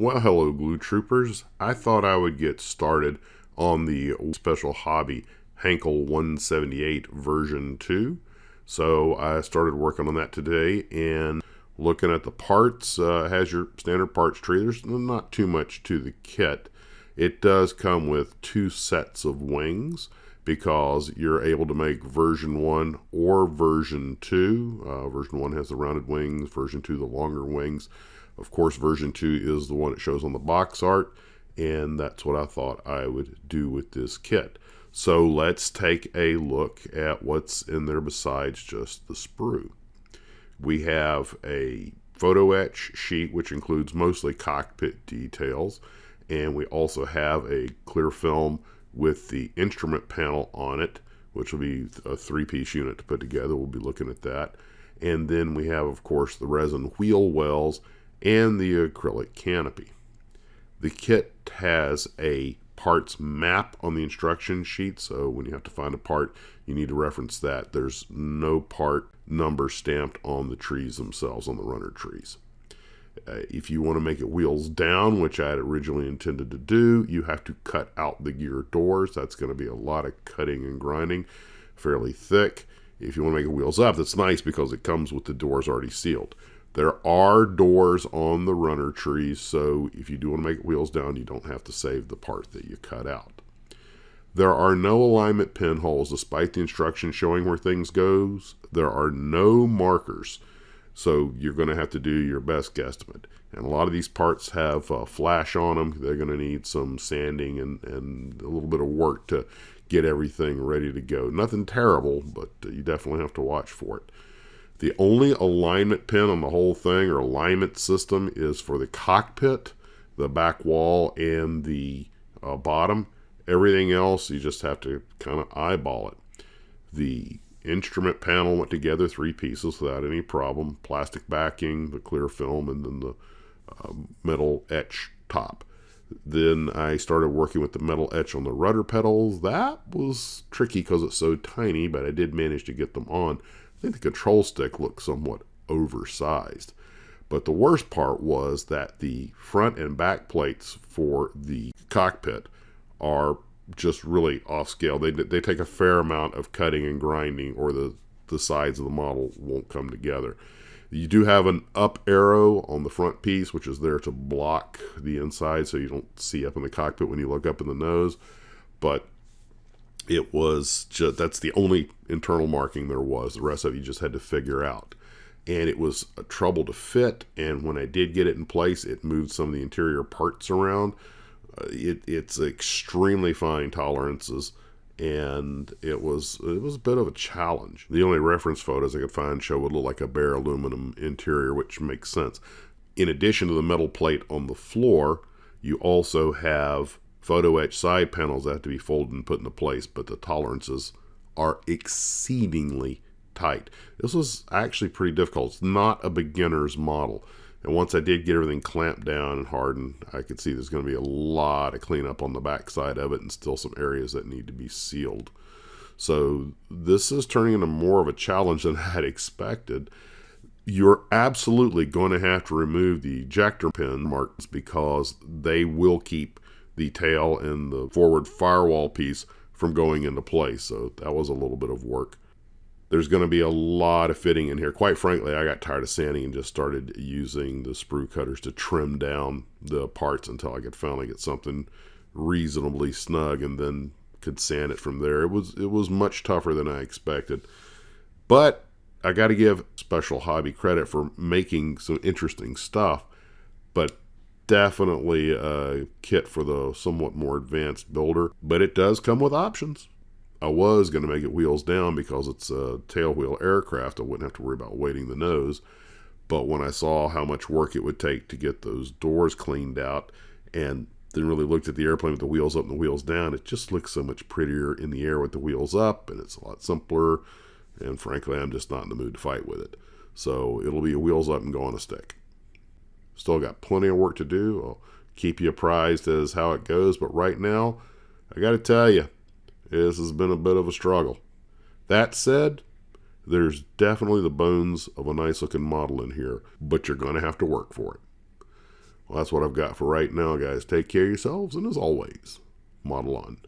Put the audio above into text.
Well, hello, Glue Troopers. I thought I would get started on the special hobby Hankel 178 version 2. So I started working on that today and looking at the parts. Has your standard parts tree. There's not too much to the kit. It does come with two sets of wings because you're able to make version 1 or version 2. Version 1 has the rounded wings, version 2 the longer wings. Of course, version 2 is the one it shows on the box art, and that's what I thought I would do with this kit. So let's take a look at what's in there besides just the sprue. We have a photo etch sheet, which includes mostly cockpit details, and we also have a clear film with the instrument panel on it, which will be a three-piece unit to put together. We'll be looking at that. And then we have, of course, the resin wheel wells and the acrylic canopy. The kit has a parts map on the instruction sheet, so when you have to find a part, you need to reference that. There's no part number stamped on the trees themselves, on the runner trees. If you want to make it wheels down, which I had originally intended to do, you have to cut out the gear doors. That's going to be a lot of cutting and grinding, fairly thick. If you want to make it wheels up, that's nice because it comes with the doors already sealed. There are doors on the runner trees, so if you do want to make it wheels down, you don't have to save the part that you cut out. There are no alignment pinholes, despite the instructions showing where things goes. There are no markers, so you're going to have to do your best guesstimate. And a lot of these parts have flash on them. They're going to need some sanding and a little bit of work to get everything ready to go. Nothing terrible, but you definitely have to watch for it. The only alignment pin on the whole thing, or alignment system, is for the cockpit, the back wall, and the bottom. Everything else, you just have to kind of eyeball it. The instrument panel went together, three pieces without any problem. Plastic backing, the clear film, and then the metal etch top. Then I started working with the metal etch on the rudder pedals. That was tricky because it's so tiny, but I did manage to get them on. I think the control stick looked somewhat oversized. But the worst part was that the front and back plates for the cockpit are just really off scale. They take a fair amount of cutting and grinding, or the sides of the model won't come together. You do have an up arrow on the front piece, which is there to block the inside so you don't see up in the cockpit when you look up in the nose. But it was just, that's the only internal marking there was. The rest of it you just had to figure out. And it was a trouble to fit, and when I did get it in place, it moved some of the interior parts around. It's extremely fine tolerances, and it was a bit of a challenge. The only reference photos I could find show what looked like a bare aluminum interior, which makes sense. In addition to the metal plate on the floor, you also have photo etch side panels that have to be folded and put into place, but the tolerances are exceedingly tight. This was actually pretty difficult. It's not a beginner's model. And once I did get everything clamped down and hardened, I could see there's going to be a lot of cleanup on the back side of it and still some areas that need to be sealed. So this is turning into more of a challenge than I had expected. You're absolutely going to have to remove the ejector pin marks because they will keep the tail and the forward firewall piece from going into place. So that was a little bit of work. There's going to be a lot of fitting in here. Quite frankly, I got tired of sanding and just started using the sprue cutters to trim down the parts until I could finally get something reasonably snug, and then could sand it from there. It was much tougher than I expected. But I got to give Special Hobby credit for making some interesting stuff, but definitely a kit for the somewhat more advanced builder. But it does come with options. I was going to make it wheels down because it's a tailwheel aircraft. I wouldn't have to worry about weighting the nose. But when I saw how much work it would take to get those doors cleaned out, and then really looked at the airplane with the wheels up and the wheels down, it just looks so much prettier in the air with the wheels up, and it's a lot simpler. And frankly, I'm just not in the mood to fight with it. So it'll be a wheels up and go on a stick. Still got plenty of work to do. I'll keep you apprised as how it goes. But right now, I got to tell you, this has been a bit of a struggle. That said, there's definitely the bones of a nice looking model in here, but you're going to have to work for it. Well, that's what I've got for right now, guys. Take care of yourselves, and as always, model on.